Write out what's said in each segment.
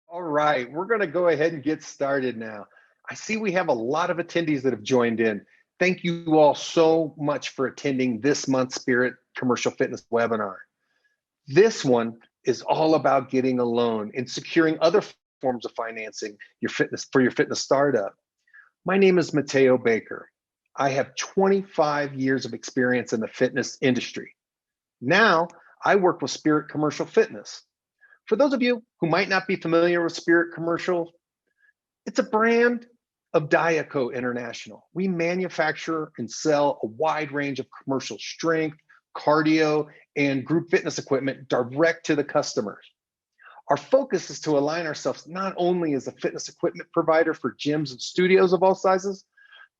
All right, we're going to go ahead and get started now. I see we have a lot of attendees that have joined in. Thank you all so much for attending this month's Spirit Commercial Fitness webinar. This one is all about getting a loan and securing other forms of financing for your fitness startup. My name is Mateo Baker. I have 25 years of experience in the fitness industry. Now, I work with Spirit Commercial Fitness. For those of you who might not be familiar with Spirit Commercial, it's a brand of Diaco International. We manufacture and sell a wide range of commercial strength, cardio, and group fitness equipment direct to the customers. Our focus is to align ourselves not only as a fitness equipment provider for gyms and studios of all sizes,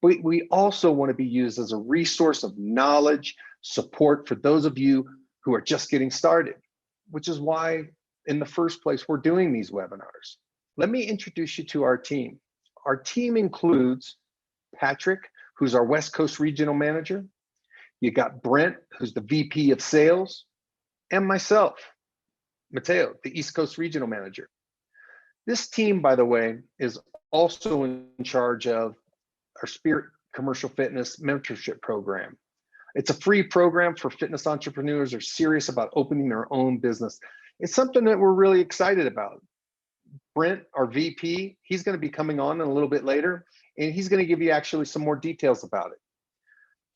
but we also want to be used as a resource of knowledge, support for those of you who are just getting started, which is why in the first place we're doing these webinars. Let me introduce you to our team. Our team includes Patrick, who's our West Coast Regional Manager. You got Brent, who's the VP of Sales, and myself, Mateo, the East Coast Regional Manager. This team, by the way, is also in charge of our Spirit Commercial Fitness Mentorship Program. It's a free program for fitness entrepreneurs who are serious about opening their own business. It's something that we're really excited about. Brent, our VP, he's going to be coming on a little bit later, and he's going to give you actually some more details about it.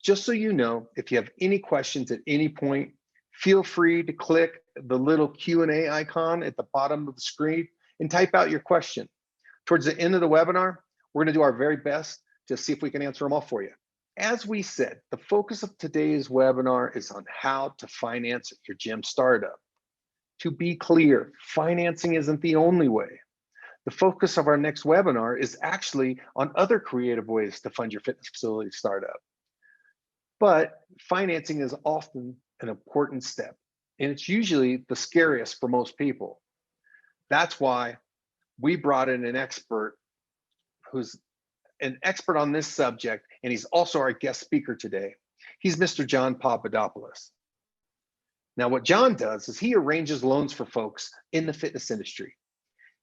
Just so you know, if you have any questions at any point, feel free to click the little Q&A icon at the bottom of the screen and type out your question. Towards the end of the webinar, we're going to do our very best to see if we can answer them all for you. As we said, the focus of today's webinar is on how to finance your gym startup. To be clear, financing isn't the only way. The focus of our next webinar is actually on other creative ways to fund your fitness facility startup. But financing is often an important step, and it's usually the scariest for most people. That's why we brought in an expert who's an expert on this subject, and he's also our guest speaker today. He's Mr. John Papadopoulos. Now, what John does is he arranges loans for folks in the fitness industry.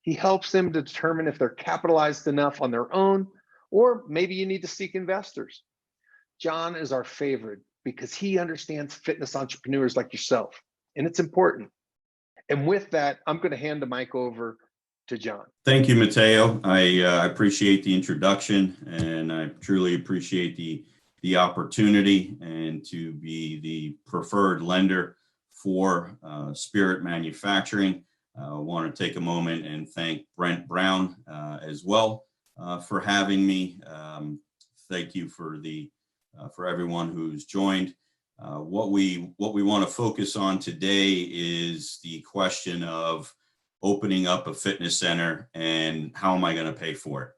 He helps them to determine if they're capitalized enough on their own, or maybe you need to seek investors. John is our favorite because he understands fitness entrepreneurs like yourself, and it's important. And with that, I'm going to hand the mic over to John. Thank you, Mateo. I appreciate the introduction, and I truly appreciate the opportunity and to be the preferred lender for Spirit Manufacturing. I want to take a moment and thank Brent Brown as well for having me. Thank you for everyone who's joined. What we want to focus on today is the question of opening up a fitness center and how am I going to pay for it?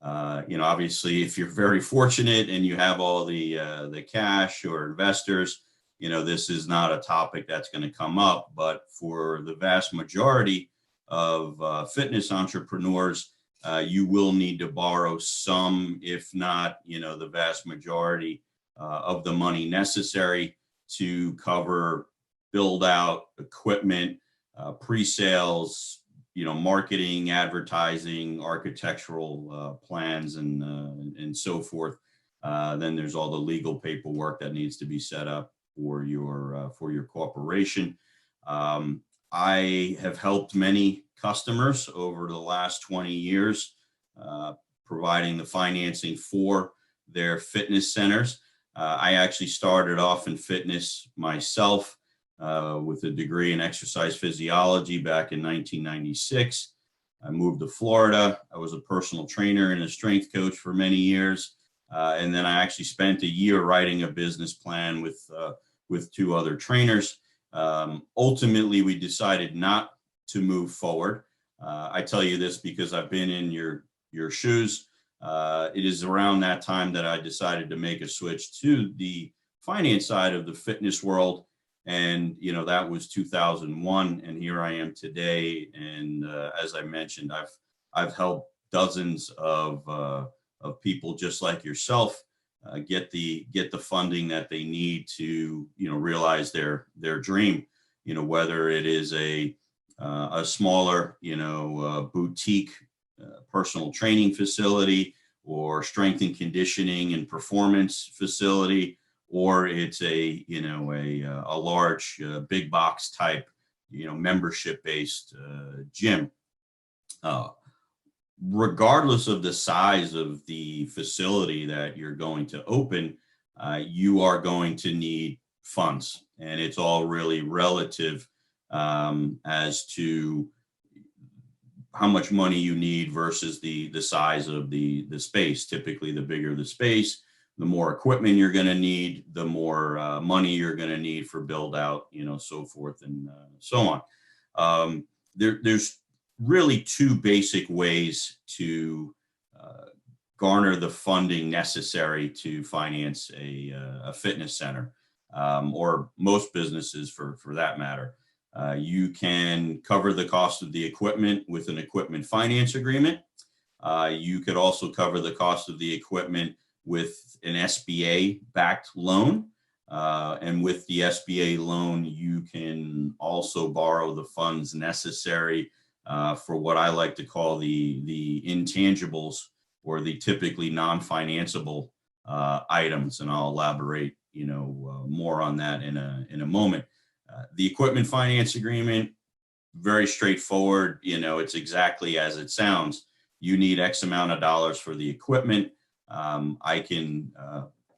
Obviously, if you're very fortunate and you have all the cash or investors, this is not a topic that's going to come up. But for the vast majority of fitness entrepreneurs, you will need to borrow some, if not, the vast majority of the money necessary to cover build out equipment, pre-sales, marketing, advertising, architectural plans, and so forth. Then there's all the legal paperwork that needs to be set up for your corporation. I have helped many customers over the last 20 years, providing the financing for their fitness centers. I actually started off in fitness myself with a degree in exercise physiology back in 1996. I moved to Florida. I was a personal trainer and a strength coach for many years. And then I actually spent a year writing a business plan with two other trainers. Ultimately, we decided not to move forward. I tell you this because I've been in your shoes. It is around that time that I decided to make a switch to the finance side of the fitness world. And, that was 2001. And here I am today. And as I mentioned, I've helped dozens of people just like yourself get the funding that they need to, realize their dream, whether it is a a smaller, boutique personal training facility or strength and conditioning and performance facility, or it's a large big box type, membership based gym. Regardless of the size of the facility that you're going to open, you are going to need funds, and it's all really relative as to how much money you need versus the size of the space. Typically, the bigger the space, the more equipment you're going to need, the more money you're going to need for build out, so forth and so on. There's really two basic ways to garner the funding necessary to finance a fitness center, or most businesses for that matter. You can cover the cost of the equipment with an equipment finance agreement. You could also cover the cost of the equipment with an SBA backed loan. And with the SBA loan, you can also borrow the funds necessary for what I like to call the intangibles, or the typically non-financeable items. And I'll elaborate, more on that in a moment. The equipment finance agreement, very straightforward. It's exactly as it sounds. You need X amount of dollars for the equipment. I can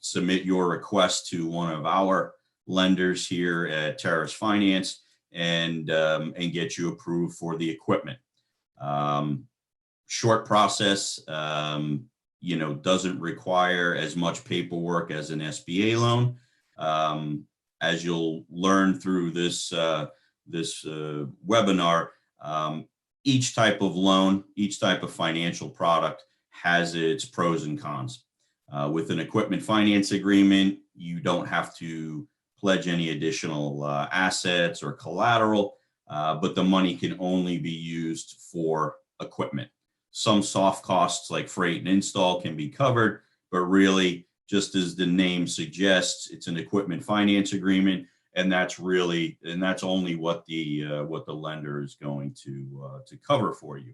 submit your request to one of our lenders here at Terrace Finance and get you approved for the equipment. Short process, doesn't require as much paperwork as an SBA loan. As you'll learn through this webinar, each type of loan, each type of financial product has its pros and cons. With an equipment finance agreement, you don't have to pledge any additional assets or collateral, but the money can only be used for equipment. Some soft costs like freight and install can be covered, but really, just as the name suggests, it's an equipment finance agreement, and that's only what the lender is going to cover for you.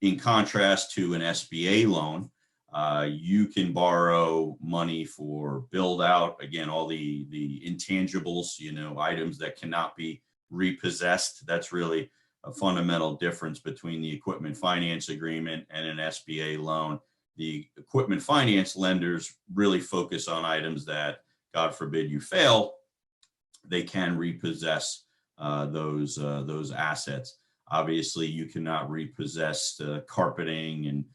In contrast to an SBA loan, you can borrow money for build out. Again, all the intangibles, items that cannot be repossessed. That's really a fundamental difference between the equipment finance agreement and an SBA loan. The equipment finance lenders really focus on items that, God forbid you fail, they can repossess those assets. Obviously, you cannot repossess carpeting and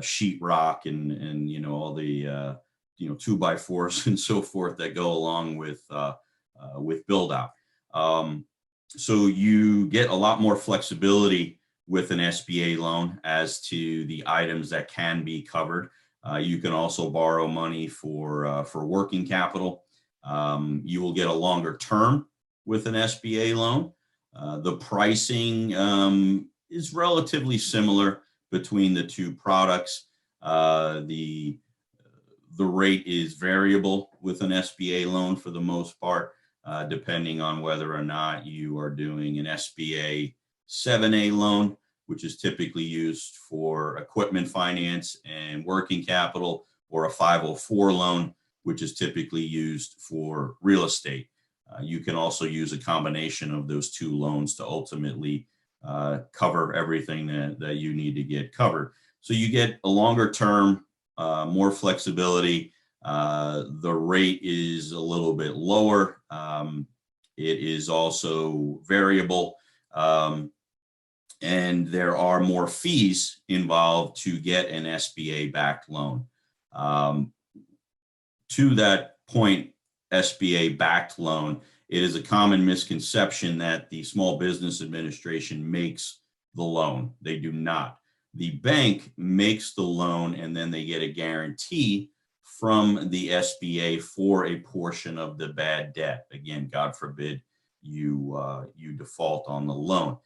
sheetrock and all the 2x4s and so forth that go along with build out. So you get a lot more flexibility with an SBA loan as to the items that can be covered. You can also borrow money for working capital. You will get a longer term with an SBA loan. The pricing is relatively similar between the two products. The rate is variable with an SBA loan for the most part, depending on whether or not you are doing an SBA 7A loan, which is typically used for equipment finance and working capital, or a 504 loan, which is typically used for real estate. You can also use a combination of those two loans to ultimately cover everything that you need to get covered. So you get a longer term, more flexibility. The rate is a little bit lower. It is also variable. And there are more fees involved to get an SBA backed loan. To that point, SBA backed loan, it is a common misconception that the Small Business Administration makes the loan. They do not. The bank makes the loan, and then they get a guarantee from the SBA for a portion of the bad debt. Again, God forbid you default on the loan.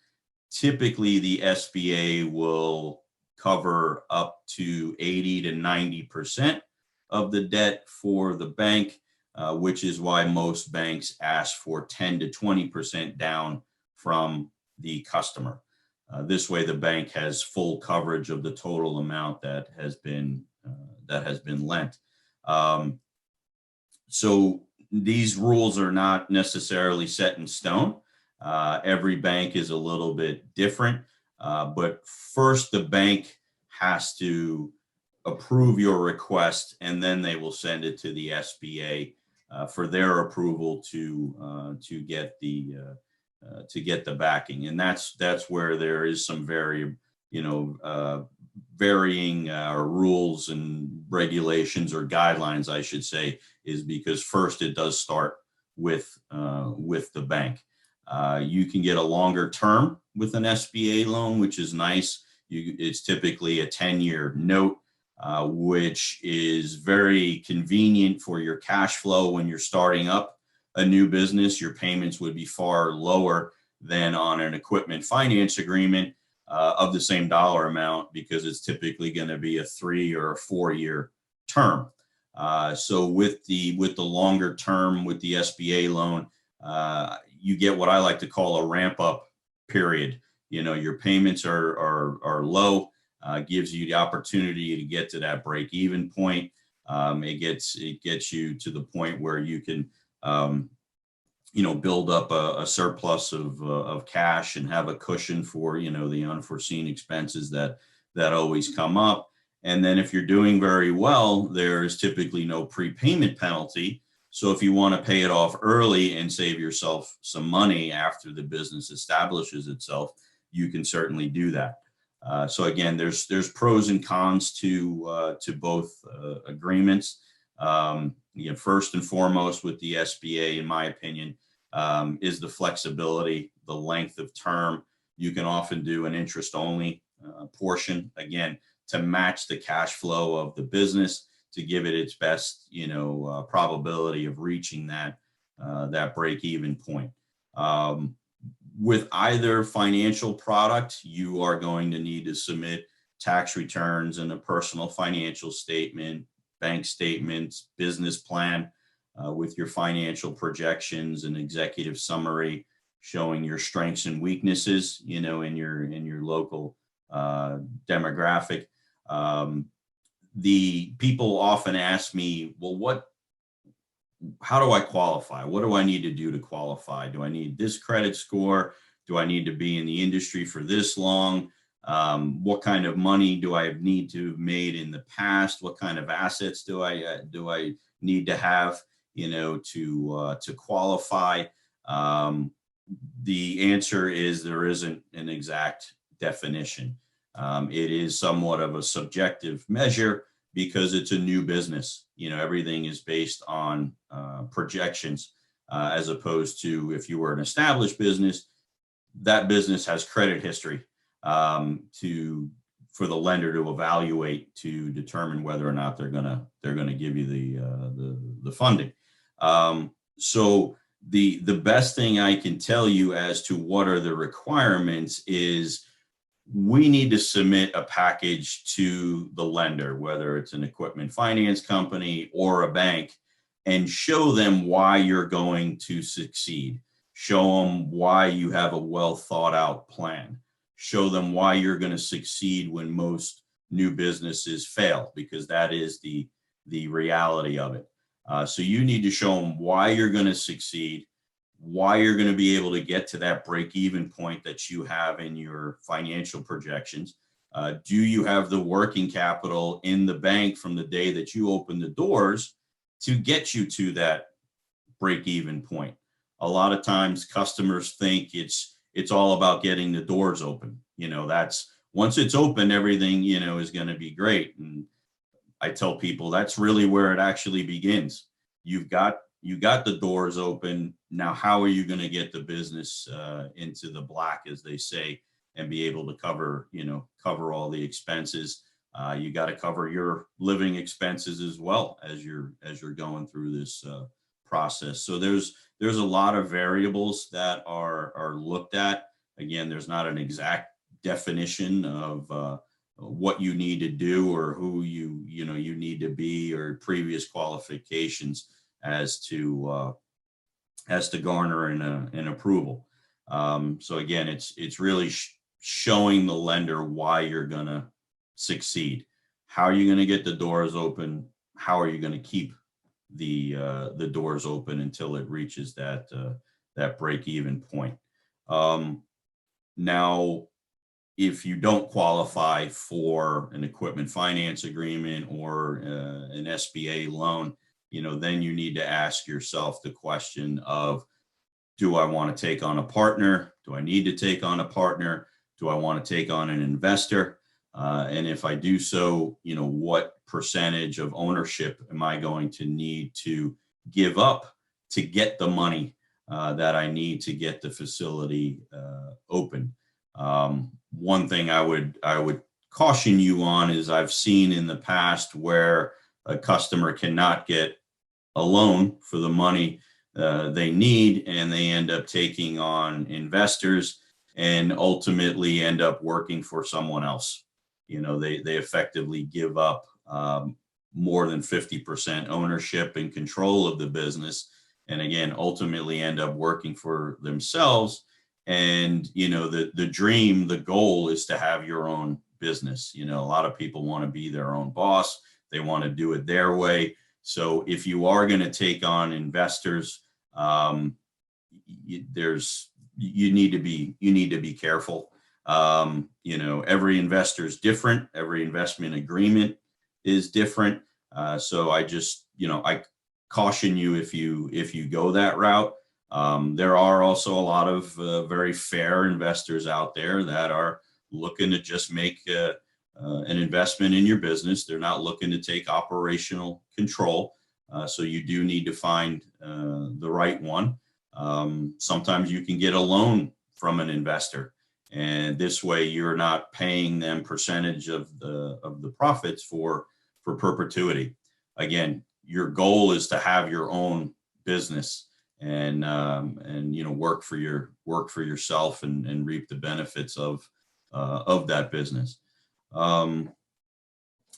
Typically, the SBA will cover up to 80 to 90% of the debt for the bank, which is why most banks ask for 10 to 20% down from the customer. This way, the bank has full coverage of the total amount that has been lent. So these rules are not necessarily set in stone. Every bank is a little bit different, but first the bank has to approve your request, and then they will send it to the SBA for their approval to get the backing. And that's where there is some varying rules and regulations, or guidelines, I should say, is because first it does start with the bank. You can get a longer term with an SBA loan, which is nice. It's typically a 10-year note, which is very convenient for your cash flow when you're starting up a new business. Your payments would be far lower than on an equipment finance agreement of the same dollar amount, because it's typically going to be a 3 or a 4-year term. So with the longer term, with the SBA loan, you get what I like to call a ramp up period. Your payments are low, gives you the opportunity to get to that break even point. It gets you to the point where you can build up a surplus of cash and have a cushion for the unforeseen expenses that always come up. And then if you're doing very well, there's typically no prepayment penalty. So if you want to pay it off early and save yourself some money after the business establishes itself, you can certainly do that. So again, there's pros and cons to both agreements. First and foremost with the SBA, in my opinion, is the flexibility, the length of term. You can often do an interest-only portion, again, to match the cash flow of the business, to give it its best, probability of reaching that break-even point. With either financial product, you are going to need to submit tax returns and a personal financial statement, bank statements, business plan with your financial projections and executive summary showing your strengths and weaknesses, in your local demographic. The people often ask me, well, how do I qualify? What do I need to do to qualify? Do I need this credit score? Do I need to be in the industry for this long? What kind of money do I need to have made in the past? What kind of assets do I need to have, to qualify? The answer is there isn't an exact definition. It is somewhat of a subjective measure because it's a new business. Everything is based on projections, as opposed to if you were an established business, that business has credit history for the lender to evaluate to determine whether or not they're gonna give you the funding. So the best thing I can tell you as to what are the requirements is we need to submit a package to the lender, whether it's an equipment finance company or a bank, and show them why you're going to succeed. Show them why you have a well thought out plan. Show them why you're going to succeed when most new businesses fail, because that is the reality of it. So you need to show them why you're going to succeed, why you're going to be able to get to that break-even point that you have in your financial projections. Do you have the working capital in the bank from the day that you open the doors to get you to that break-even point? A lot of times customers think it's all about getting the doors open. That's once it's open, everything, is going to be great. And I tell people that's really where it actually begins. You got the doors open. Now, how are you going to get the business into the black, as they say, and be able to cover all the expenses? You got to cover your living expenses as well as you're going through this process. So there's a lot of variables that are looked at. Again, there's not an exact definition of what you need to do or who you need to be, or previous qualifications as to garner an approval. So again, it's really showing the lender why you're going to succeed. How are you going to get the doors open? How are you going to keep the doors open until it reaches that break-even point? Now, if you don't qualify for an equipment finance agreement or an SBA loan, then you need to ask yourself the question of, do I want to take on a partner? Do I need to take on a partner? Do I want to take on an investor? And if I do so, what percentage of ownership am I going to need to give up to get the money that I need to get the facility open? One thing I would caution you on is I've seen in the past where a customer cannot get a loan for the money they need, and they end up taking on investors and ultimately end up working for someone else. They effectively give up more than 50% ownership and control of the business, and again, ultimately end up working for themselves. And the dream, the goal is to have your own business. A lot of people want to be their own boss. They want to do it their way. So if you are going to take on investors, you need to be careful. Every investor is different. Every investment agreement is different. So I caution you if you go that route. There are also a lot of very fair investors out there that are looking to just make an investment in your business. They're not looking to take operational control. So you do need to find the right one. Sometimes you can get a loan from an investor, and this way you're not paying them percentage of the profits for perpetuity. Again, your goal is to have your own business and work for yourself and reap the benefits of that business.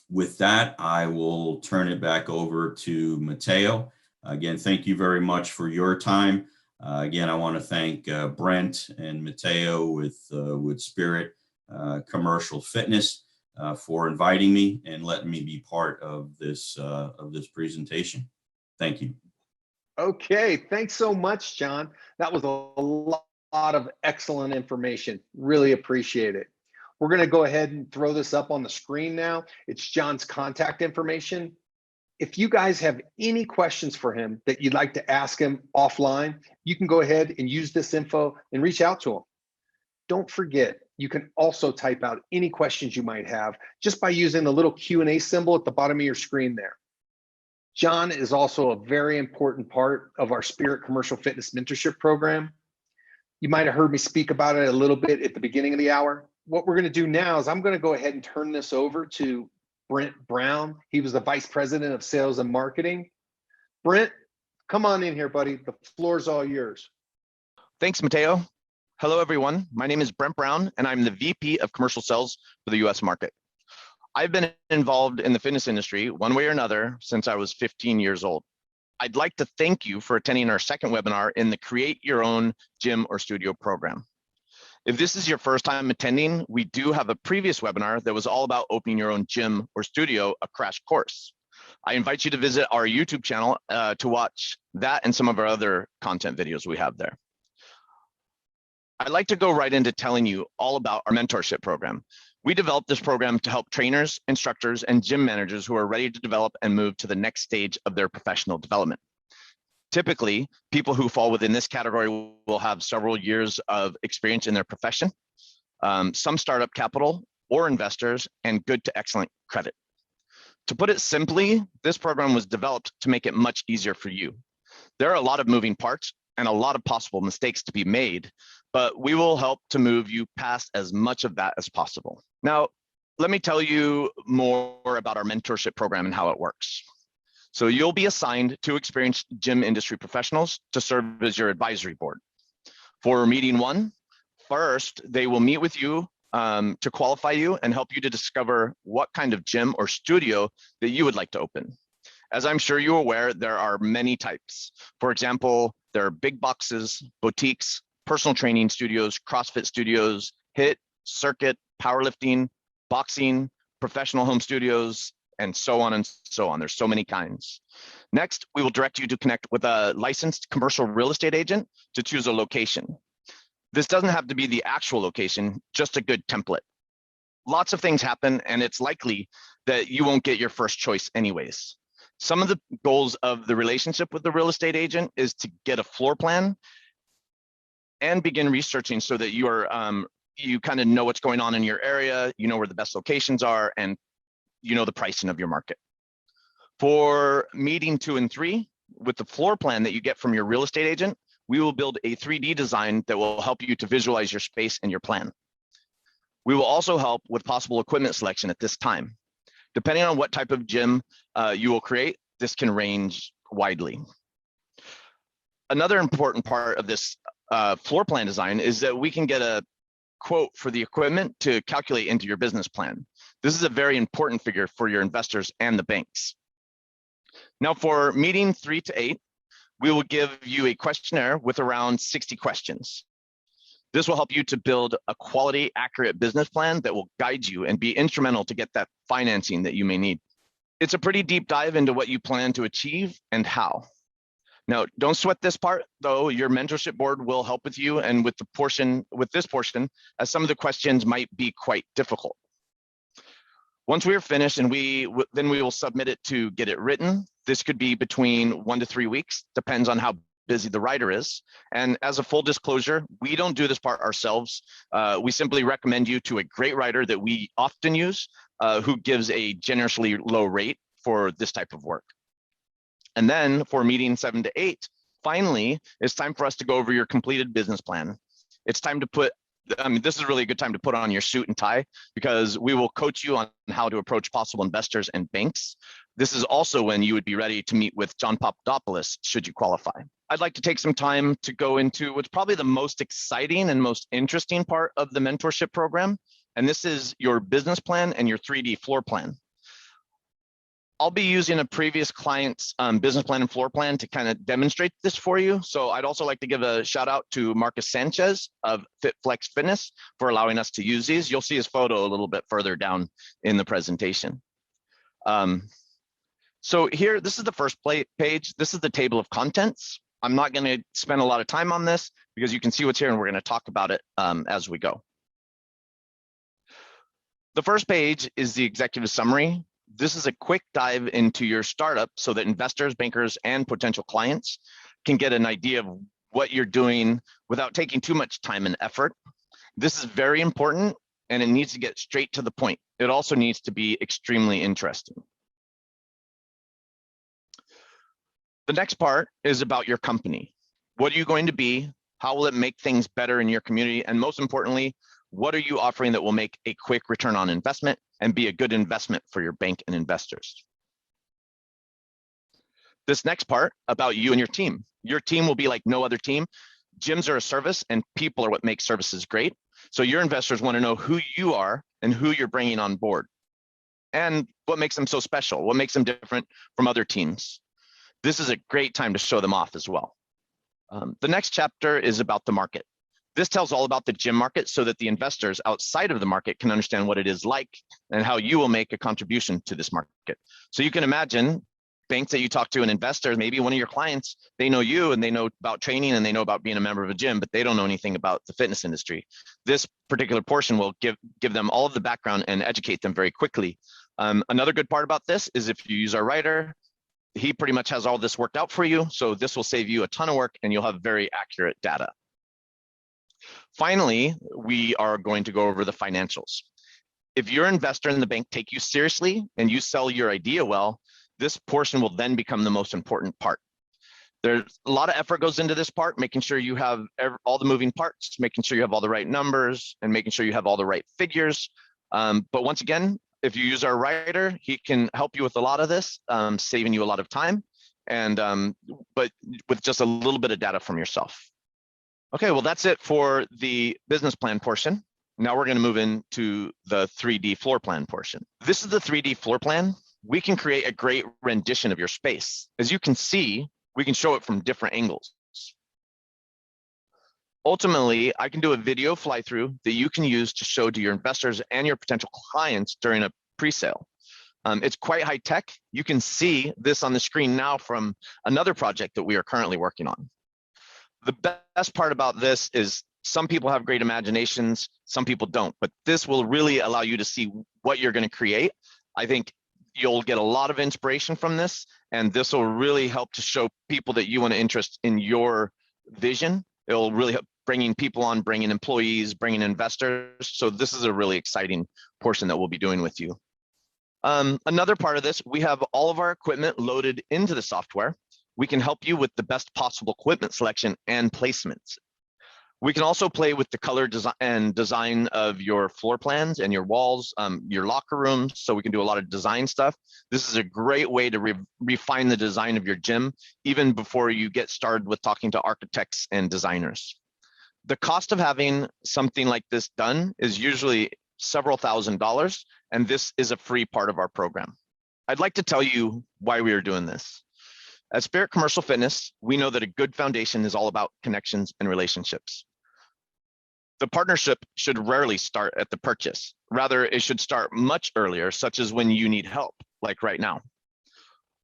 With that, I will turn it back over to Matteo. Again, thank you very much for your time. Again, I want to thank Brent and Matteo with Spirit Commercial Fitness for inviting me and letting me be part of this presentation. Thank you. Okay, thanks so much, John. That was a lot of excellent information. Really appreciate it. We're going to go ahead and throw this up on the screen now. It's John's contact information. If you guys have any questions for him that you'd like to ask him offline, you can go ahead and use this info and reach out to him. Don't forget, you can also type out any questions you might have just by using the little Q&A symbol at the bottom of your screen there. John is also a very important part of our Spirit Commercial Fitness Mentorship Program. You might have heard me speak about it a little bit at the beginning of the hour. What we're going to do now is I'm going to go ahead and turn this over to Brent Brown. He was the Vice President of Sales and Marketing. Brent, come on in here, buddy. The floor's all yours. Thanks, Matteo. Hello, everyone. My name is Brent Brown, and I'm the VP of Commercial Sales for the U.S. market. I've been involved in the fitness industry one way or another since I was 15 years old. I'd like to thank you for attending our second webinar in the Create Your Own Gym or Studio program. If this is your first time attending, we do have a previous webinar that was all about opening your own gym or studio, a crash course. I invite you to visit our YouTube channel to watch that and some of our other content videos we have there. I'd like to go right into telling you all about our mentorship program. We developed this program to help trainers, instructors, and gym managers who are ready to develop and move to the next stage of their professional development. Typically, people who fall within this category will have several years of experience in their profession, some startup capital or investors, and good to excellent credit. To put it simply, this program was developed to make it much easier for you. There are a lot of moving parts and a lot of possible mistakes to be made, but we will help to move you past as much of that as possible. Now, let me tell you more about our mentorship program and how it works. So you'll be assigned to experienced gym industry professionals to serve as your advisory board. For meeting one, first, they will meet with you to qualify you and help you to discover what kind of gym or studio that you would like to open. As I'm sure you're aware, there are many types. For example, there are big boxes, boutiques, personal training studios, CrossFit studios, HIIT, circuit, powerlifting, boxing, professional home studios, and so on and so on. There's so many kinds. Next, we will direct you to connect with a licensed commercial real estate agent to choose a location. This doesn't have to be the actual location, just a good template. Lots of things happen, and it's likely that you won't get your first choice anyways. Some of the goals of the relationship with the real estate agent is to get a floor plan and begin researching so that you are you kind of know what's going on in your area, you know where the best locations are, and you know the pricing of your market. For meeting 2 and 3, with the floor plan that you get from your real estate agent, we will build a 3D design that will help you to visualize your space and your plan. We will also help with possible equipment selection at this time. Depending on what type of gym you will create, this can range widely. Another important part of this floor plan design is that we can get a quote for the equipment to calculate into your business plan. This is a very important figure for your investors and the banks. Now for meeting 3 to 8, we will give you a questionnaire with around 60 questions. This will help you to build a quality, accurate business plan that will guide you and be instrumental to get that financing that you may need. It's a pretty deep dive into what you plan to achieve and how. Now, don't sweat this part, though. Your mentorship board will help with you and with this portion, as some of the questions might be quite difficult. Once we are finished, and then we will submit it to get it written. This could be between 1 to 3 weeks, depends on how busy the writer is. And as a full disclosure, we don't do this part ourselves. We simply recommend you to a great writer that we often use, who gives a generously low rate for this type of work. And then for meeting 7 to 8, finally, it's time for us to go over your completed business plan. It's time to put, this is really a good time to put on your suit and tie, because we will coach you on how to approach possible investors and banks. This is also when you would be ready to meet with John Papadopoulos, should you qualify. I'd like to take some time to go into what's probably the most exciting and most interesting part of the mentorship program, and this is your business plan and your 3D floor plan. I'll be using a previous client's business plan and floor plan to kind of demonstrate this for you. So I'd also like to give a shout out to Marcus Sanchez of FitFlex Fitness for allowing us to use these. You'll see his photo a little bit further down in the presentation. So here, this is the first page. This is the table of contents. I'm not going to spend a lot of time on this because you can see what's here and we're going to talk about it as we go. The first page is the executive summary. This is a quick dive into your startup so that investors, bankers, and potential clients can get an idea of what you're doing without taking too much time and effort. This is very important and it needs to get straight to the point. It also needs to be extremely interesting. The next part is about your company. What are you going to be? How will it make things better in your community? And most importantly, what are you offering that will make a quick return on investment and be a good investment for your bank and investors? This next part about you and your team. Your team will be like no other team. Gyms are a service and people are what makes services great. So your investors want to know who you are and who you're bringing on board and what makes them so special, what makes them different from other teams. This is a great time to show them off as well. The next chapter is about the market. This tells all about the gym market so that the investors outside of the market can understand what it is like and how you will make a contribution to this market. So you can imagine banks that you talk to and investors, maybe one of your clients, they know you and they know about training and they know about being a member of a gym, but they don't know anything about the fitness industry. This particular portion will give them all of the background and educate them very quickly. Another good part about this is if you use our writer, he pretty much has all this worked out for you. So this will save you a ton of work and you'll have very accurate data. Finally, we are going to go over the financials. If your investor in the bank take you seriously and you sell your idea well, this portion will then become the most important part. There's a lot of effort goes into this part, making sure you have all the moving parts, making sure you have all the right numbers, and making sure you have all the right figures. But once again, if you use our writer, he can help you with a lot of this, saving you a lot of time, and but with just a little bit of data from yourself. Okay, well, that's it for the business plan portion. Now we're going to move into the 3D floor plan portion. This is the 3D floor plan. We can create a great rendition of your space. As you can see, we can show it from different angles. Ultimately, I can do a video fly through that you can use to show to your investors and your potential clients during a pre-sale. It's quite high tech. You can see this on the screen now from another project that we are currently working on. The best part about this is some people have great imaginations, some people don't, but this will really allow you to see what you're going to create. I think you'll get a lot of inspiration from this, and this will really help to show people that you want to interest in your vision. It'll really help bringing people on, bringing employees, bringing investors. So this is a really exciting portion that we'll be doing with you. Another part of this, we have all of our equipment loaded into the software. We can help you with the best possible equipment selection and placements. We can also play with the color design of your floor plans and your walls, your locker rooms, so we can do a lot of design stuff. This is a great way to refine the design of your gym, even before you get started with talking to architects and designers. The cost of having something like this done is usually several $1,000s, and this is a free part of our program. I'd like to tell you why we are doing this. At Spirit Commercial Fitness, we know that a good foundation is all about connections and relationships. The partnership should rarely start at the purchase. Rather, it should start much earlier, such as when you need help, like right now.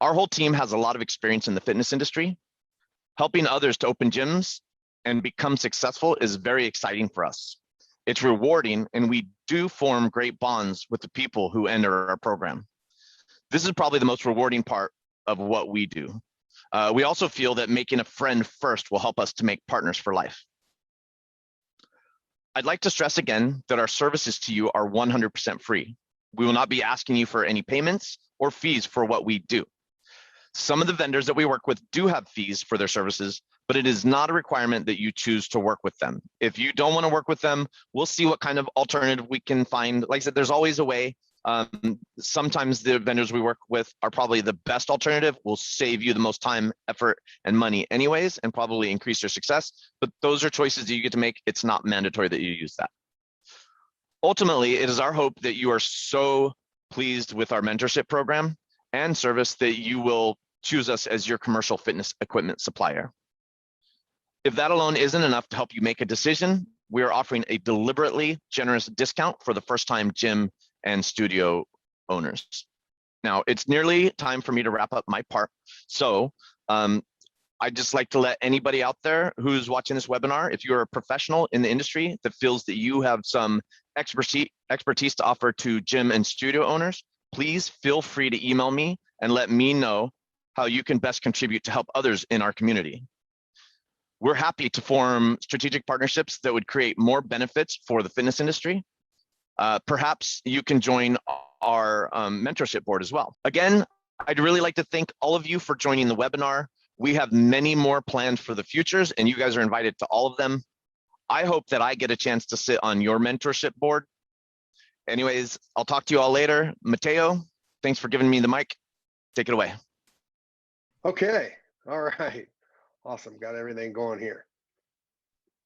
Our whole team has a lot of experience in the fitness industry. Helping others to open gyms and become successful is very exciting for us. It's rewarding, and we do form great bonds with the people who enter our program. This is probably the most rewarding part of what we do. We also feel that making a friend first will help us to make partners for life. I'd like to stress again that our services to you are 100% free. We will not be asking you for any payments or fees for what we do. Some of the vendors that we work with do have fees for their services, but it is not a requirement that you choose to work with them. If you don't want to work with them, we'll see what kind of alternative we can find. Like I said, there's always a way. Sometimes the vendors we work with are probably the best alternative. Will save you the most time, effort, and money anyways, and probably increase your success. But those are choices that you get to make. It's not mandatory that you use that. Ultimately, it is our hope that you are so pleased with our mentorship program and service that you will choose us as your commercial fitness equipment supplier. If that alone isn't enough to help you make a decision, we are offering a deliberately generous discount for the first-time gym and studio owners. Now, it's nearly time for me to wrap up my part. So I'd just like to let anybody out there who's watching this webinar, if you're a professional in the industry that feels that you have some expertise to offer to gym and studio owners, please feel free to email me and let me know how you can best contribute to help others in our community. We're happy to form strategic partnerships that would create more benefits for the fitness industry. Perhaps you can join our mentorship board as well. Again, I'd really like to thank all of you for joining the webinar. We have many more planned for the futures, and you guys are invited to all of them. I hope that I get a chance to sit on your mentorship board. Anyways, I'll talk to you all later. Mateo, thanks for giving me the mic. Take it away. Okay, all right. Awesome, got everything going here.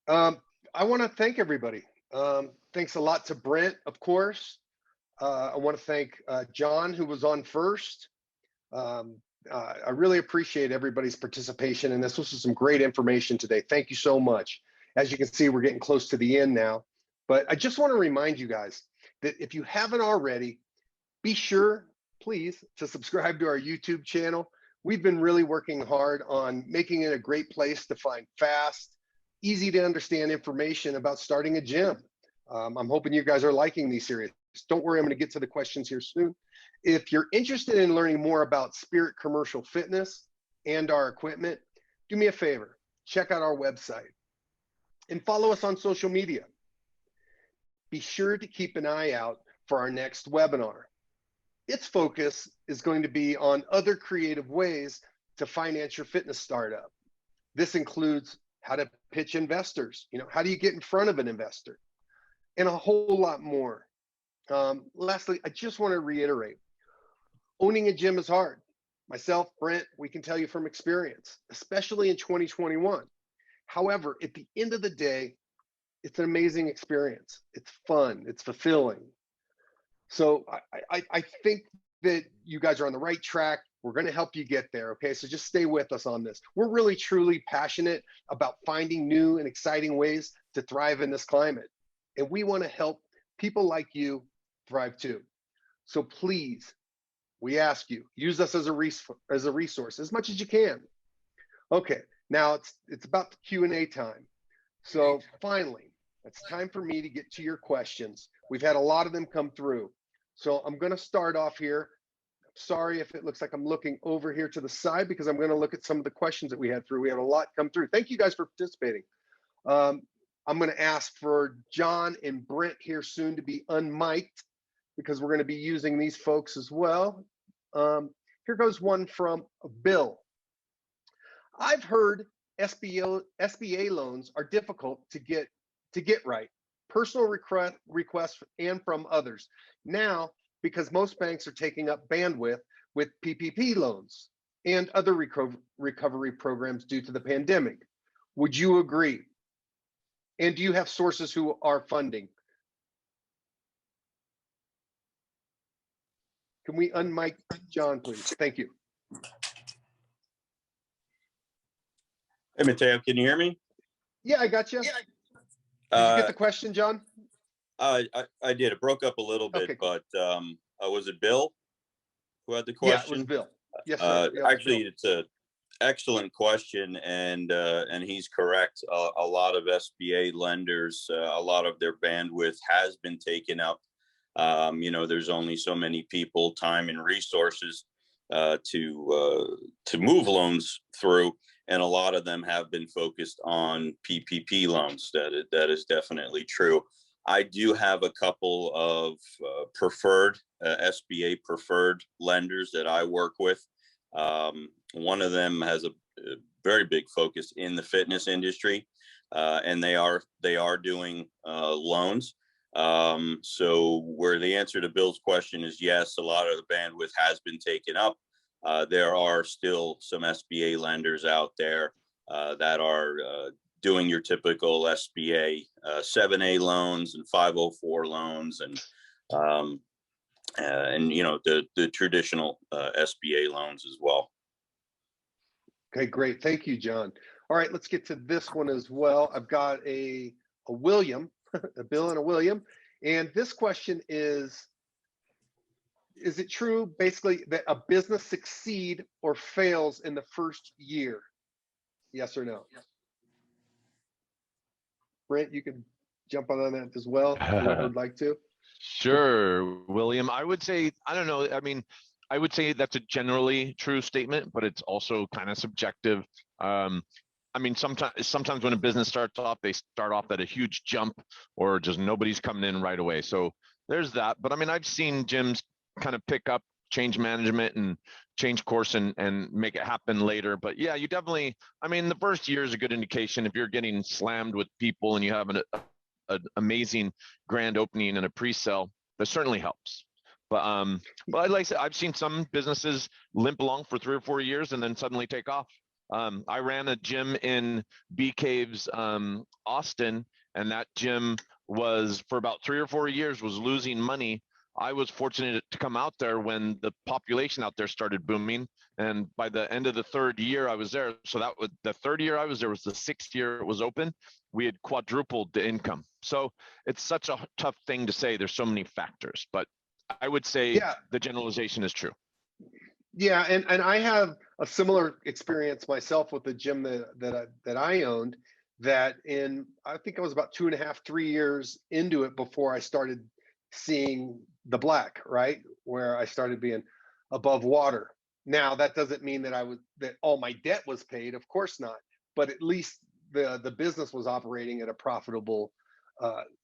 I want to thank everybody. Thanks a lot to Brent, of course. I want to thank John, who was on first. I really appreciate everybody's participation in this. This was some great information today. Thank you so much. As you can see, we're getting close to the end now. But I just want to remind you guys that if you haven't already, be sure, please, to subscribe to our YouTube channel. We've been really working hard on making it a great place to find fast, easy to understand information about starting a gym. I'm hoping you guys are liking these series. Don't worry, I'm going to get to the questions here soon. If you're interested in learning more about Spirit Commercial Fitness and our equipment, do me a favor, check out our website and follow us on social media. Be sure to keep an eye out for our next webinar. Its focus is going to be on other creative ways to finance your fitness startup. This includes how to pitch investors, how do you get in front of an investor, and a whole lot more. Lastly, I just want to reiterate, owning a gym is hard. Myself, Brent, we can tell you from experience, especially in 2021. However, at the end of the day, it's an amazing experience. It's fun, it's fulfilling. So I think that you guys are on the right track. We're going to help you get there. Okay. So just stay with us on this. We're really, truly passionate about finding new and exciting ways to thrive in this climate. And we want to help people like you thrive too. So please, we ask you, use us as a resource as much as you can. Okay. Now it's about the Q&A time. So finally, it's time for me to get to your questions. We've had a lot of them come through. So I'm going to start off here. Sorry if it looks like I'm looking over here to the side, because I'm going to look at some of the questions that we had through. We had a lot come through. Thank you guys for participating. I'm going to ask for John and Brent here soon to be unmiked, because we're going to be using these folks as well. Here goes one from Bill. I've heard SBA loans are difficult to get right. Personal requests and from others. Now, because most banks are taking up bandwidth with PPP loans and other recovery programs due to the pandemic. Would you agree? And do you have sources who are funding? Can we unmic John, please? Thank you. Hey, Mateo, can you hear me? Yeah, I got you. Did you get the question, John? I did. It broke up a little bit, Okay, cool. but was it Bill who had the question? Yeah, it was Bill. Yes, sir. Yeah, actually, Bill. It's an excellent question, and he's correct. A lot of SBA lenders, a lot of their bandwidth has been taken up. There's only so many people, time, and resources to move loans through. And a lot of them have been focused on PPP loans. That is definitely true. I do have a couple of preferred SBA preferred lenders that I work with. One of them has a very big focus in the fitness industry, and they are doing loans. So where the answer to Bill's question is yes, a lot of the bandwidth has been taken up. There are still some SBA lenders out there that are doing your typical SBA 7A loans and 504 loans and the traditional SBA loans as well. Okay, great. Thank you, John. All right, let's get to this one as well. I've got a William, a Bill and a William, and this question is it true basically that a business succeed or fails in the first year? Yes or no? Yes. Brent, you can jump on that as well, whoever would like to. Sure, William. I would say, I don't know. I mean, I would say that's a generally true statement, but it's also kind of subjective. I mean, sometimes when a business starts off, they start off at a huge jump, or just nobody's coming in right away. So there's that. But I mean, I've seen gyms kind of pick up, change management and change course and make it happen later. But yeah, you definitely, I mean, the first year is a good indication. If you're getting slammed with people and you have an amazing grand opening and a pre-sale, that certainly helps. But like I said, I've seen some businesses limp along for 3 or 4 years and then suddenly take off. I ran a gym in Bee Caves, Austin, and that gym was for about 3 or 4 years was losing money. I was fortunate to come out there when the population out there started booming. And by the end of the 3rd year I was there, so that was the 3rd year I was there was the 6th year it was open, we had quadrupled the income. So it's such a tough thing to say. There's so many factors, but I would say the generalization is true. Yeah, and I have a similar experience myself with the gym that I owned. That I think I was about 2.5, 3 years into it before I started seeing the black, right, where I started being above water. Now that doesn't mean that all my debt was paid, of course not, but at least the business was operating at a profitable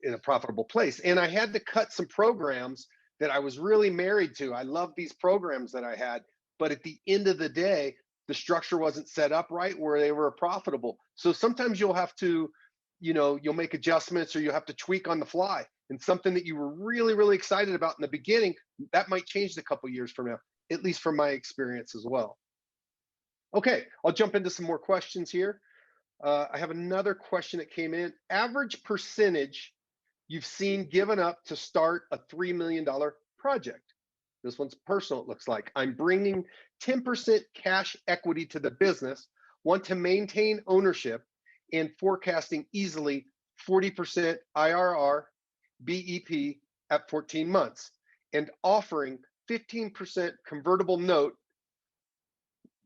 in a profitable place. And I had to cut some programs that I was really married to. I loved these programs that I had, but at the end of the day, the structure wasn't set up right where they were profitable. So sometimes you'll have to, you'll make adjustments, or you'll have to tweak on the fly. And something that you were really, really excited about in the beginning, that might change a couple years from now, at least from my experience as well. Okay, I'll jump into some more questions here. I have another question that came in. Average percentage you've seen given up to start a $3 million project? This one's personal, it looks like. I'm bringing 10% cash equity to the business, want to maintain ownership, and forecasting easily 40% IRR BEP at 14 months, and offering 15% convertible note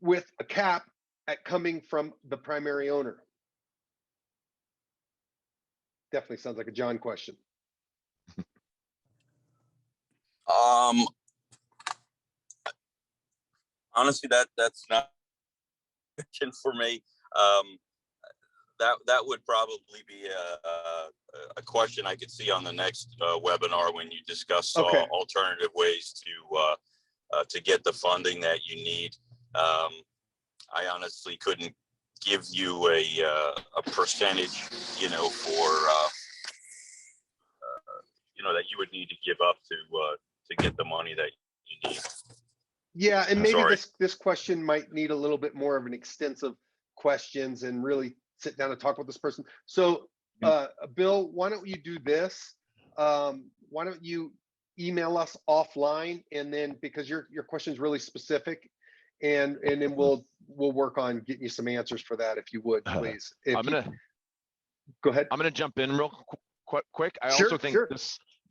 with a cap at coming from the primary owner. Definitely sounds like a John question. Honestly, that's not a question for me. That would probably be a question I could see on the next webinar when you discuss alternative ways to get the funding that you need. I honestly couldn't give you a percentage, for that you would need to give up to get the money that you need. Yeah, and maybe this question might need a little bit more of an extensive questions and really sit down and talk with this person. So, Bill, why don't you do this? Why don't you email us offline, and then because your question is really specific, and then we'll work on getting you some answers for that, if you would, please. Go ahead. I'm gonna jump in real quick. I also think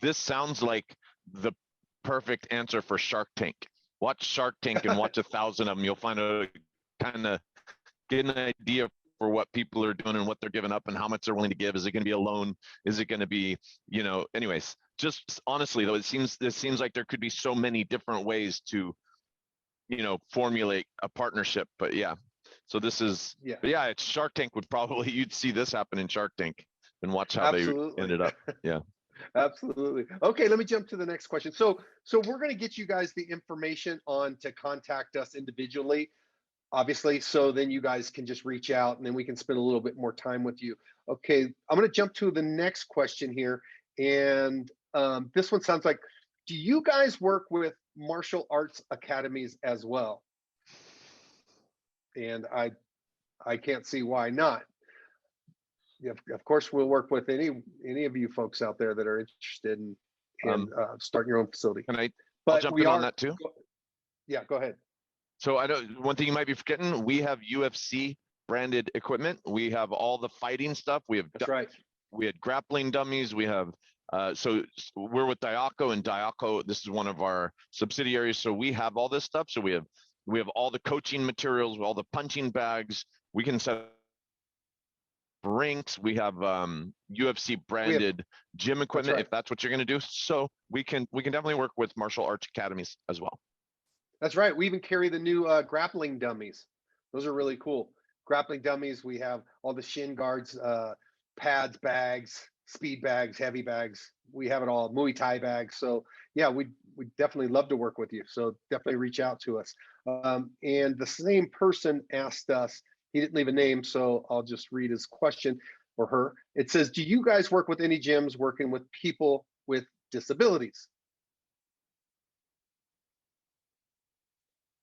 this sounds like the perfect answer for Shark Tank. Watch Shark Tank and watch 1,000 of them. You'll find a kind of get an idea for what people are doing and what they're giving up and how much they're willing to give. Is it going to be a loan? Is it going to be, anyways, just honestly though, this seems like there could be so many different ways to, formulate a partnership, but yeah. So this is, it's Shark Tank you'd see this happen in Shark Tank and watch how they ended up. Yeah. Absolutely. Okay, let me jump to the next question. So we're going to get you guys the information on to contact us individually, obviously, so then you guys can just reach out and then we can spend a little bit more time with you. Okay, I'm going to jump to the next question here. And this one sounds like, do you guys work with martial arts academies as well? And I can't see why not. Of course, we'll work with any of you folks out there that are interested in starting your own facility. I'll jump in on that too. Go ahead. So one thing you might be forgetting, we have UFC branded equipment. We have all the fighting stuff. We have we had grappling dummies. We have so we're with Diaco, and Diaco, this is one of our subsidiaries. So we have all this stuff. So we have all the coaching materials, all the punching bags. We can set rinks. We have UFC branded gym equipment, if that's what you're going to do. So we can definitely work with martial arts academies as well. That's right. We even carry the new grappling dummies. Those are really cool. Grappling dummies. We have all the shin guards, pads, bags, speed bags, heavy bags. We have it all. Muay Thai bags. So yeah, we definitely love to work with you. So definitely reach out to us. And the same person asked us. He didn't leave a name, so I'll just read his question, or her. It says, do you guys work with any gyms working with people with disabilities?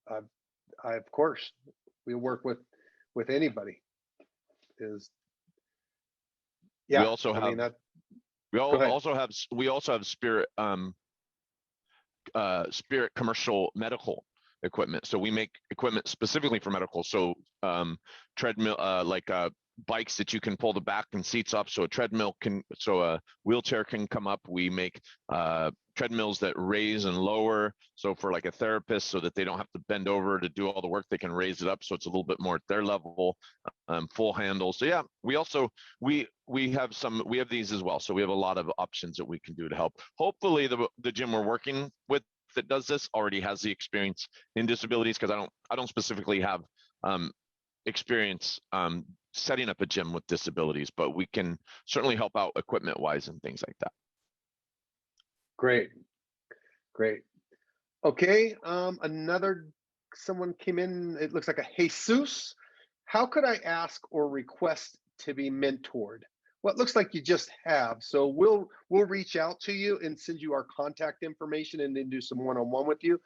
Of course, we work with anybody. We also have Spirit Spirit commercial medical equipment. So we make equipment specifically for medical. So treadmill, bikes that you can pull the back and seats up, so a wheelchair can come up. We make treadmills that raise and lower, so for like a therapist, so that they don't have to bend over to do all the work, they can raise it up so it's a little bit more at their level. Full handle. So yeah, we also we have these as well. So we have a lot of options that we can do to help. Hopefully the gym we're working with that does this already has the experience in disabilities, because I don't specifically have experience setting up a gym with disabilities, but we can certainly help out equipment wise and things like that. Great. Okay, someone came in, it looks like a Jesus. How could I ask or request to be mentored? Well, it looks like you just have. So we'll reach out to you and send you our contact information and then do some one-on-one with you.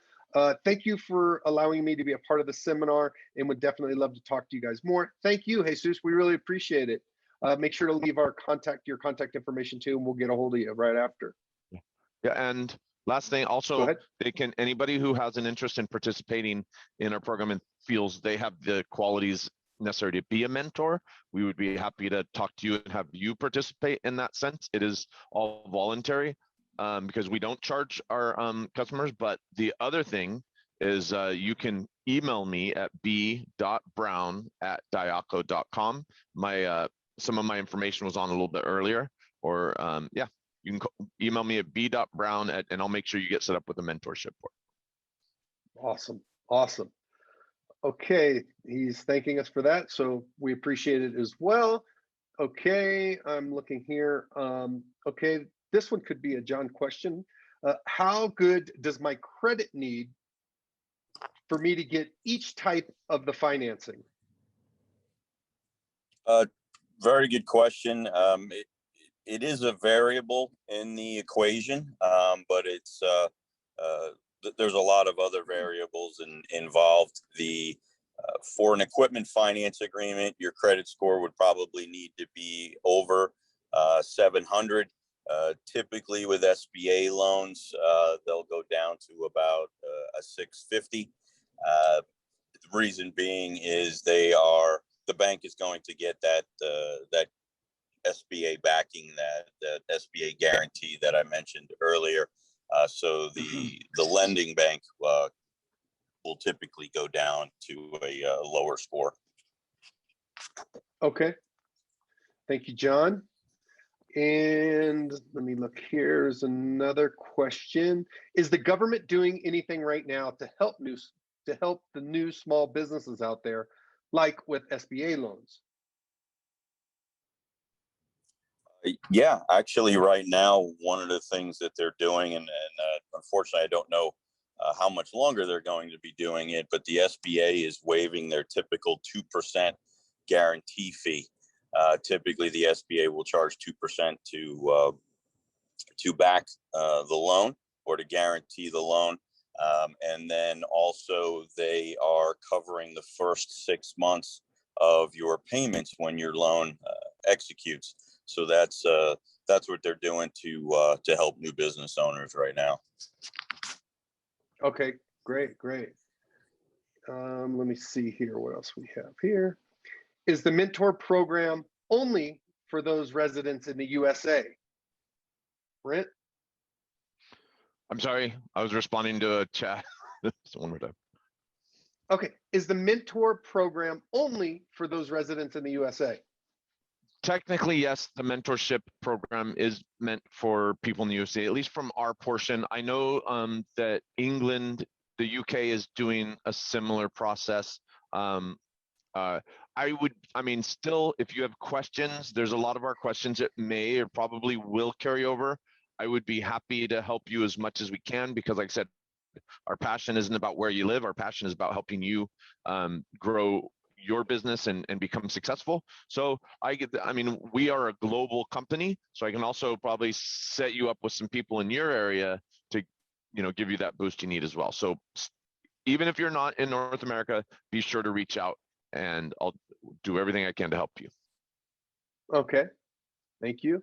Thank you for allowing me to be a part of the seminar, and would definitely love to talk to you guys more. Thank you, Jesus. We really appreciate it. Make sure to leave your contact information too, and we'll get a hold of you right after. Yeah, and Last thing, Go also, ahead. anybody who has an interest in participating in our program and feels they have the qualities necessary to be a mentor, we would be happy to talk to you and have you participate in that sense. It is all voluntary because we don't charge our customers. But the other thing is you can email me at b.brown@diaco.com. Some of my information was on a little bit earlier, or yeah, you can email me at b.brown and I'll make sure you get set up with a mentorship. Awesome. Awesome. Okay. He's thanking us for that. So we appreciate it as well. Okay. I'm looking here. Okay. This one could be a John question. How good does my credit need for me to get each type of the financing? Very good question. It is a variable in the equation, but it's there's a lot of other variables involved. For an equipment finance agreement, your credit score would probably need to be over 700. Typically with SBA loans, they'll go down to about a 650. The reason being is the bank is going to get that SBA backing, that SBA guarantee that I mentioned earlier. So the lending bank will typically go down to a lower score. Okay. Thank you, John. And let me look. Here's another question. Is the government doing anything right now to help the new small businesses out there, like with SBA loans? Yeah, actually, right now, one of the things that they're doing, and unfortunately, I don't know how much longer they're going to be doing it, but the SBA is waiving their typical 2% guarantee fee. Typically, the SBA will charge 2% to back the loan or to guarantee the loan. And then also they are covering the first 6 months of your payments when your loan executes. So that's what they're doing to help new business owners right now. Okay, great. Let me see here. What else we have here? Is the mentor program only for those residents in the USA? Brent? I'm sorry, I was responding to a chat. One more time. Okay, is the mentor program only for those residents in the USA? Technically, yes, the mentorship program is meant for people in the USA, at least from our portion. I know that England, the UK is doing a similar process. Still, if you have questions, there's a lot of our questions that may or probably will carry over. I would be happy to help you as much as we can, because like I said, our passion isn't about where you live. Our passion is about helping you grow your business and become successful. So we are a global company, so I can also probably set you up with some people in your area to, give you that boost you need as well. So even if you're not in North America, be sure to reach out and I'll do everything I can to help you. Okay, thank you.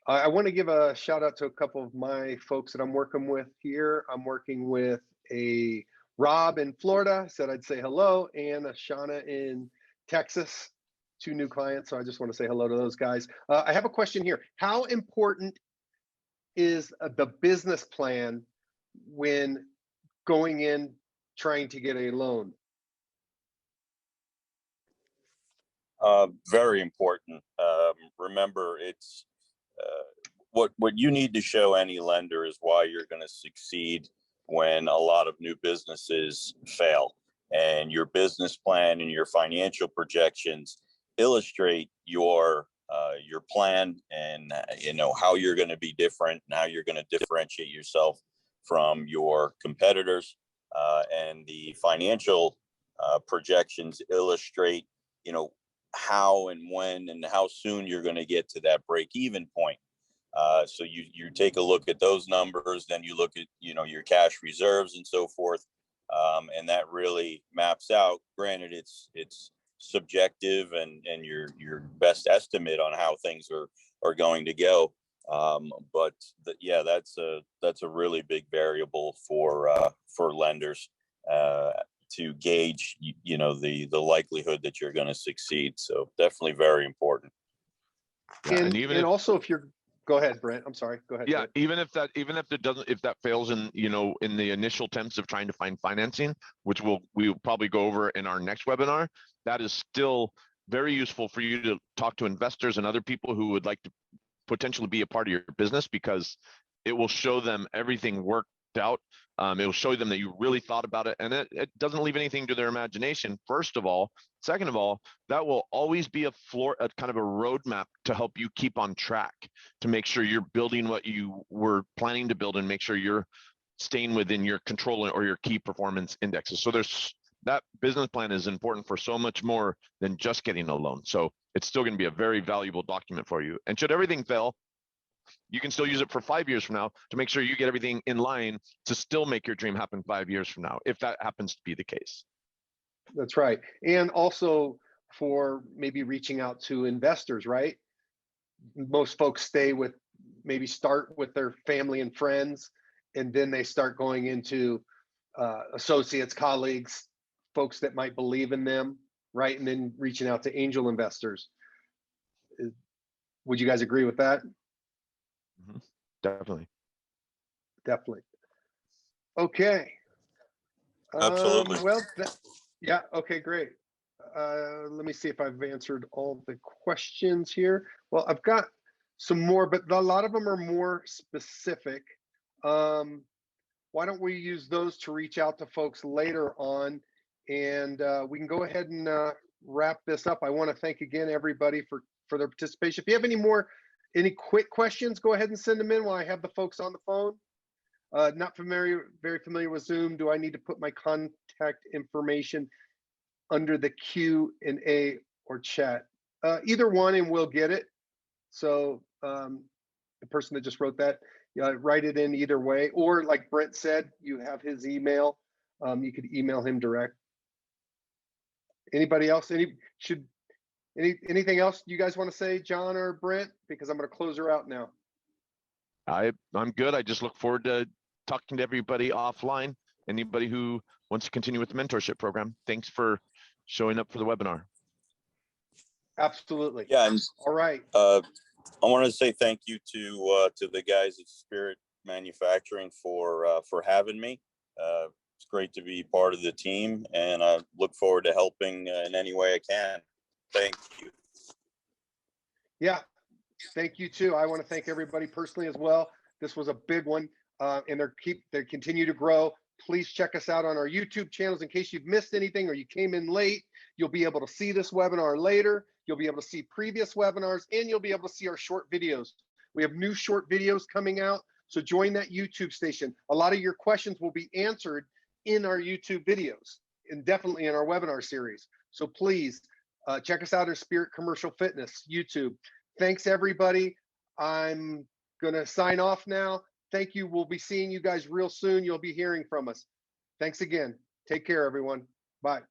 I want to give a shout out to a couple of my folks that I'm working with here. I'm working with a Rob in Florida, said I'd say hello, and a Shauna in Texas, 2 new clients. So I just want to say hello to those guys. I have a question here. How important is the business plan when going in trying to get a loan? Very important. Remember, it's what you need to show any lender is why you're going to succeed when a lot of new businesses fail. And your business plan and your financial projections illustrate your plan and how you're going to be different and how you're going to differentiate yourself from your competitors. And the financial projections illustrate how and when and how soon you're going to get to that break-even point. So you take a look at those numbers, then you look at your cash reserves and so forth, and that really maps out. Granted, it's subjective and your best estimate on how things are going to go, But yeah, that's a really big variable for lenders to gauge, you know, the likelihood that you're going to succeed. So definitely very important. Yeah, And also, if you're, go ahead, Brent. I'm sorry. Go ahead. Yeah, Brent. even if that fails in, you know, in the initial attempts of trying to find financing, which we'll probably go over in our next webinar, that is still very useful for you to talk to investors and other people who would like to potentially be a part of your business, because it will show them everything worked out. It will show them that you really thought about it, and it doesn't leave anything to their imagination, first of all. Second of all, that will always be a kind of a roadmap to help you keep on track, to make sure you're building what you were planning to build and make sure you're staying within your control or your key performance indexes. So that business plan is important for so much more than just getting a loan. So it's still going to be a very valuable document for you. And should everything fail, you can still use it for 5 years from now to make sure you get everything in line to still make your dream happen 5 years from now, if that happens to be the case. That's right. And also for maybe reaching out to investors, right? Most folks maybe start with their family and friends, and then they start going into associates, colleagues, folks that might believe in them, right? And then reaching out to angel investors. Would you guys agree with that? Mm-hmm. Definitely. Definitely. Okay. Absolutely. Well, yeah. Okay, great. Let me see if I've answered all the questions here. Well, I've got some more, but a lot of them are more specific. Why don't we use those to reach out to folks later on, and we can go ahead and wrap this up. I want to thank again everybody for their participation. If you have any quick questions, go ahead and send them in while I have the folks on the phone. Not very familiar with Zoom. Do I need to put my contact information under the Q&A or chat? Either one, and we'll get it. So the person that just wrote that, write it in either way. Or like Brent said, you have his email. You could email him direct. Anybody else? Anything else you guys want to say, John or Brent? Because I'm going to close her out now. I'm good. I just look forward to talking to everybody offline. Anybody who wants to continue with the mentorship program, thanks for showing up for the webinar. Absolutely. Yeah. And, all right. I want to say thank you to the guys at Spirit Manufacturing for having me. It's great to be part of the team, and I look forward to helping in any way I can. Thank you. Yeah, thank you too. I want to thank everybody personally as well. This was a big one, and they continue to grow. Please check us out on our YouTube channels in case you've missed anything or you came in late. You'll be able to see this webinar later. You'll be able to see previous webinars, and you'll be able to see our short videos. We have new short videos coming out, so join that YouTube station. A lot of your questions will be answered in our YouTube videos and definitely in our webinar series. So please check us out at Spirit Commercial Fitness YouTube. Thanks, everybody. I'm going to sign off now. Thank you. We'll be seeing you guys real soon. You'll be hearing from us. Thanks again. Take care, everyone. Bye.